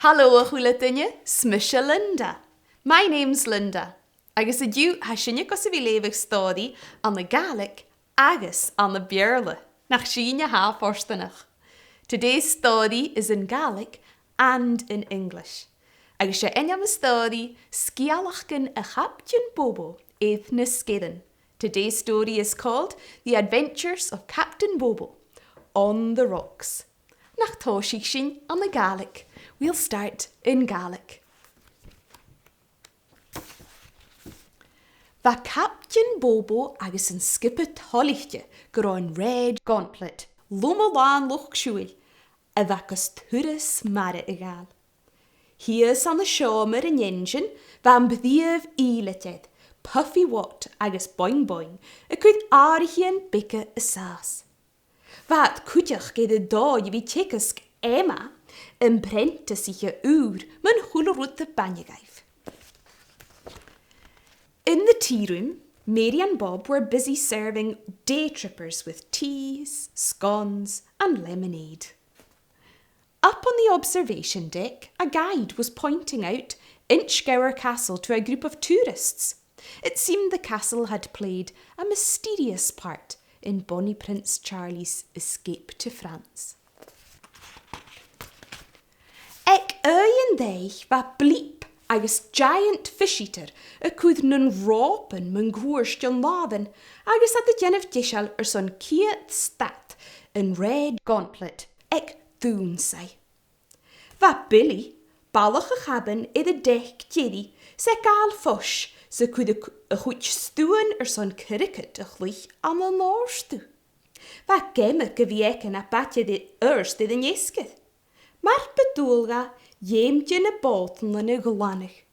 Hallo a chuile duine, smisha Linda. My name's Linda. Agus a dú ha sinne go sa bhí léveh stádi an na Gàidhlig agus an na Belle nach síne ha forstanach. Today's study is in Gaelic and in English. Agus sé enyam study Sgeulachd a Caiptein Bobo éth na Sgeulachd. Today's story is called The Adventures of Captain Bobo on the Rocks. Nach toshig sin an the Gaelic. We'll start in Gaelic. Va Captain Bobo agus an skippe tollichte gur an red gauntlet, lumalan loch siúil, a vacus thuris mare egal. Hies an the shomer an engine, van bediev ileted, puffy wat agus boing boing, a could arigien bikke a saas. Wat kutjach ge de dog wie tjekesk Emma, een brente sich uur, men hullerut de banjegeif. In the tea room, Mary and Bob were busy serving day trippers with teas, scones and lemonade. Up on the observation deck, a guide was pointing out Inchgower Castle to a group of tourists. It seemed the castle had played a mysterious part in Bonnie Prince Charlie's escape to France. Ek uien deich va bleep agus giant fish-eater a could nun ropen mun goerst jon laden agus at the gen of dishal son kiet stat in red gauntlet ek doen say. Va Billy, ballach a cabin I the deck jeddy, se gal fush se could a huch stoen son cricket a chlich an a norstu. Va gemmer gewieken a batje de urst I the nyesketh. Maar bedoelga jeemtje na boten en glannig.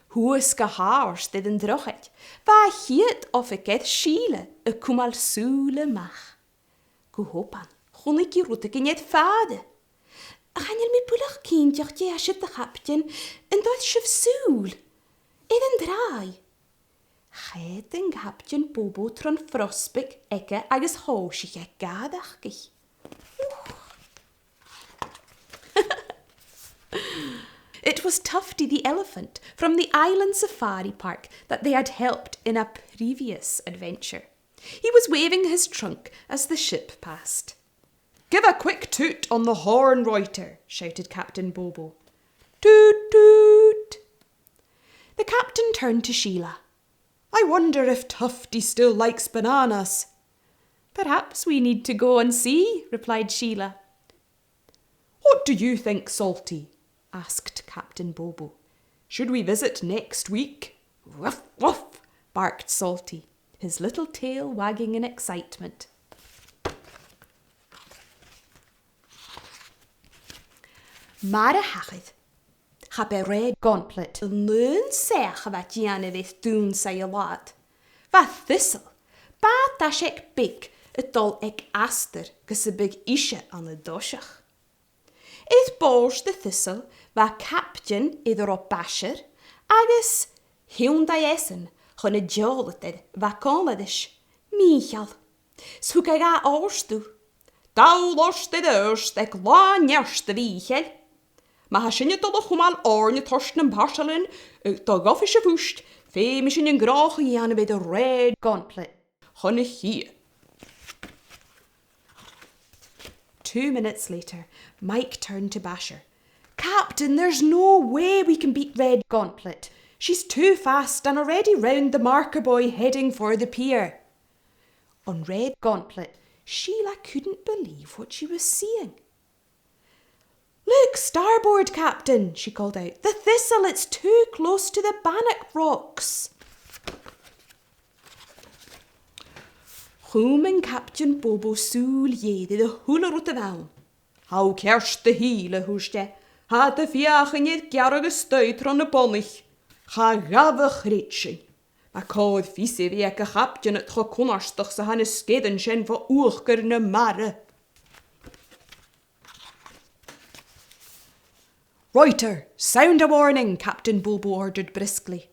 Hoe is gehaars dit een drochet, waar hiet of ik het schiele, a kumal soele mag. Gehopan, gon ik je route in het vader. Gaan je me poelig kindje als je de Caiptein en dat schif soel. In een draai. Geet een Caiptein Bobo tron frostbik ikke agus hoosje gadachtig. It was Tufty the elephant from the island safari park that they had helped in a previous adventure. He was waving his trunk as the ship passed. "Give a quick toot on the horn, Reuter," shouted Captain Bobo. "Toot, toot." The captain turned to Sheila. "I wonder if Tufty still likes bananas." "Perhaps we need to go and see," replied Sheila. "What do you think, Salty?" asked Captain Bobo. "Should we visit next week?" "Woof, woof," barked Salty, his little tail wagging in excitement. Mara hachid, heb a red gauntlet, leun sech wat jane with doen say a lot. Va thistle, baat dash ek big, het dol ek aster, gus a big ishe an a doshach. It Bhòrd the thistle, va Caiptein either op basher, agus Hyundai essen, chun a jolated, va conladish, Michal. Swoek I ga orstu. Dau lost the urst, ek la njerst the vichel. Ma ha sinne to the chumal orne torsten en barselin, to goffische vust, femish in grache jane with a red gauntlet. Chun a hier. 2 minutes later, Mike turned to Basher. "Captain, there's no way we can beat Red Gauntlet. She's too fast and already round the marker buoy heading for the pier." On Red Gauntlet, Sheila couldn't believe what she was seeing. "Look, starboard, Captain," she called out. "The thistle, it's too close to the bannock rocks." Home and Captain Bobo soel jede de hula rotte wel. Hou kerst de hiele hoeste, had de viagen niet jarige stuiter aan de bonnig. Ga gave gritsje. Maar koud vieze weke Captein het gekonnerstig ze hanne skeden zijn voor oorkerne mare. "Reuter, sound a warning," Captain Bobo ordered briskly.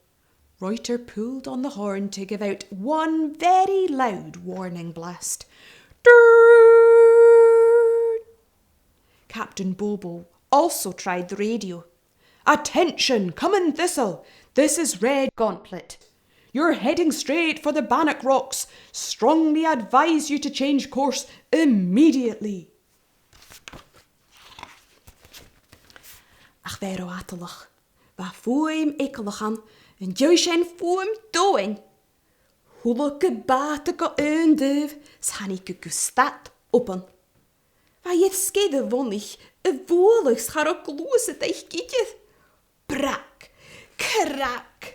Reuter pulled on the horn to give out one very loud warning blast. Durr! Captain Bobo also tried the radio. "Attention, coming Thistle! This is Red Gauntlet. You're heading straight for the Bannock Rocks. Strongly advise you to change course immediately." Ach ver o atalach, va fuim ekelachan, en juishen fuim doing. Hula gebate go unduv, sani gustat open. Va yet skede vonnig, volig schar ook loose teich gietjeth. Brak, krak.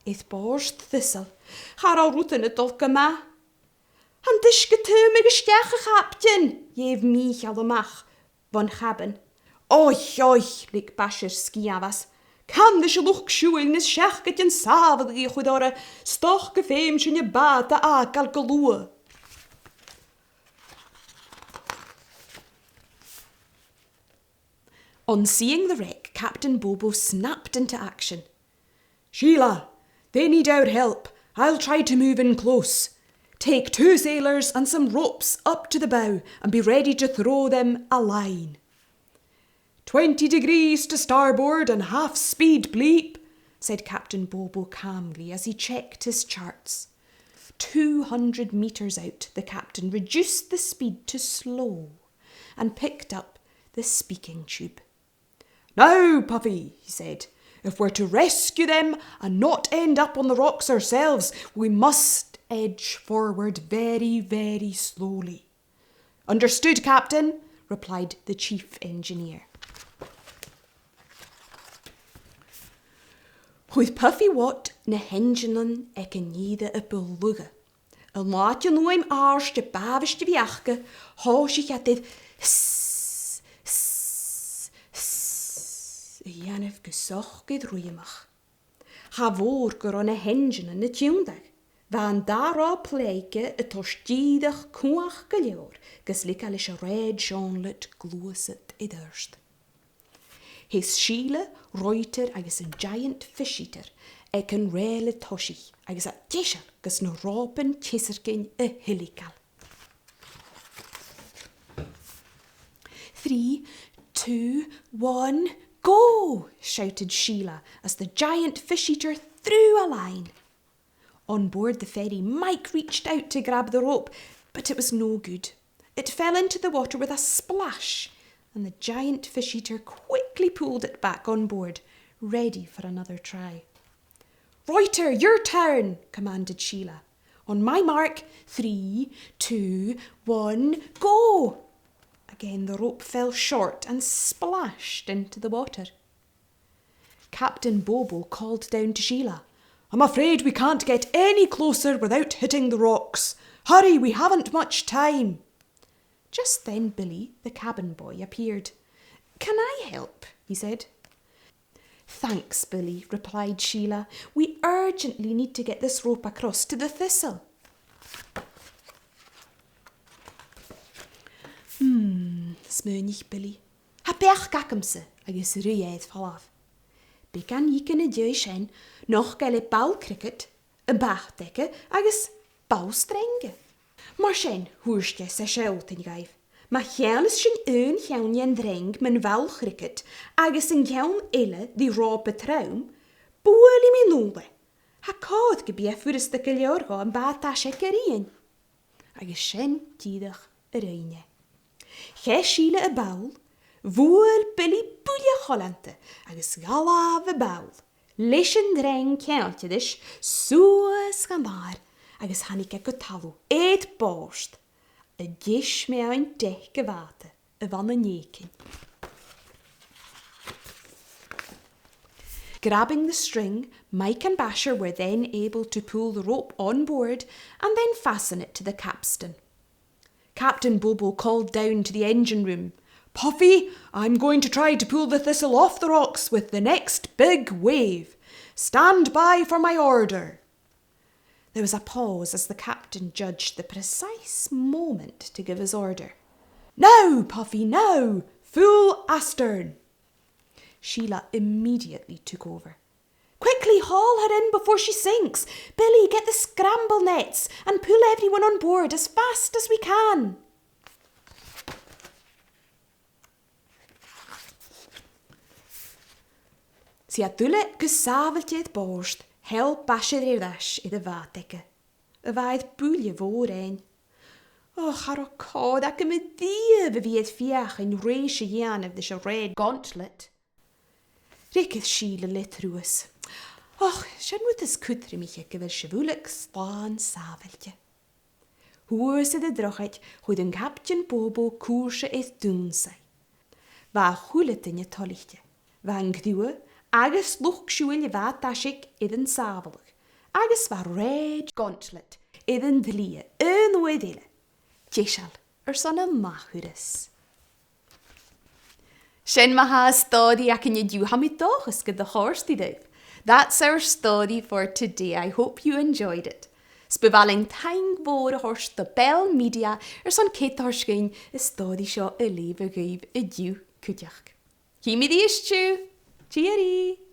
Ith borst Thistle, har al roeten het dolke ma. Han diske tume gesteche Caiptein, jev mich allemach, van hebben. Oich, lik basher skiavas. Kan de luch gschuil nis schechket en savel die goedore, stoch gefeem je bate akal geloe. On seeing the wreck, Captain Bobo snapped into action. "Sheila, they need our help. I'll try to move in close. Take 2 sailors and some ropes up to the bow and be ready to throw them a line." 20 degrees to starboard and half speed, bleep, said Captain Bobo calmly as he checked his charts. 200 metres out, the captain reduced the speed to slow and picked up the speaking tube. "Now, Puffy," he said, "if we're to rescue them and not end up on the rocks ourselves, we must edge forward very, very slowly." "Understood, Captain," replied the chief engineer. With Puffy wat na hengenan ek en jede a beluga. En laat je noem aars de bavish de viachke, hoos je gaat dit s. Janef gesoch gedruimach. Ha voor geron a hengenan na tjundag. Van daarop pleike a torstiedig kuach gelior, geslikalish a red Gauntlet gloeset idurst. His Sheila, Reuter agus een giant fish eater, ag an réile toshi, agus a tishal gus na ropen tisserkin a hillikal. 3, 2, 1, go! Shouted Sheila as the giant fish eater threw a line. On board the ferry, Mike reached out to grab the rope, but it was no good. It fell into the water with a splash, and the giant fish eater quickly pulled it back on board, ready for another try. "Reuter, your turn," commanded Sheila. "On my mark, 3, 2, 1, go!" Again the rope fell short and splashed into the water. Captain Bobo called down to Sheila, "I'm afraid we can't get any closer without hitting the rocks. Hurry, we haven't much time." Just then Billy, the cabin boy, appeared. "Can I help?" he said. "Thanks, Billy," replied Sheila. "We urgently need to get this rope across to the Thistle." Smeunig Billy. "Ha pech gacamse, agus ruyed falaf. Began yiken a djuishen, noch gelle bal cricket, een baagdekke, agus bouwstrenge. Maar shen, hoerstje se Sgeulachd gaif. Ma chealis shen een geun jen dreng men wel cricket, agus een geun ille die rope traum, boeli mi lule. Ha koud gebief voor de stukke jorgo en bata shekerien. Agus shen tiedig a reine. Ge Sheila a baul, voel Billy boelie Hollante, agus galave baul. Lishen dreng keeltje dis, soos gambaar. Agus hanike go talu, eet Bhòrd, a dish me een deke water, a van een nekin. Grabbing the string, Mike and Basher were then able to pull the rope on board and then fasten it to the capstan. Captain Bobo called down to the engine room, "Puffy, I'm going to try to pull the Thistle off the rocks with the next big wave. Stand by for my order." There was a pause as the captain judged the precise moment to give his order. "Now, Puffy, now! Full astern!" Sheila immediately took over. "Quickly haul her in before she sinks. Billy, get the scramble nets and pull everyone on board as fast as we can." Si a dulle gesaveltje Bhòrd, hel basje redas I de vaatdekke. Vaid boelje voor een. Har o cod ac ym y dief fi het fiach yn reis y ian of this red gauntlet. Rycydd síle lit rwys. Sian moet is cwtri mich ek gyfer Sgeulachd slan saveltje. Hwyr sydd y drochait hwyd yn Caiptein Bobo cwrsio eith dwn sai. Va chwlet yn y tolichtje. Va yn gdwyw, agus lwch siwyl y va tasig iddyn safelig. Agus va red gauntlet iddyn dlie yn wedile. Tiesial, son y machwyrus. Shen maha story ac yn ydyw ham I doch ysgyd the horse dydw. That's our story for today. I hope you enjoyed it. Sbevaling taing Bhòrd horse the Belle Media son Caiptein y story sio y lever gyf ydyw cwdiach. Hi mi di ystiu. Cheery!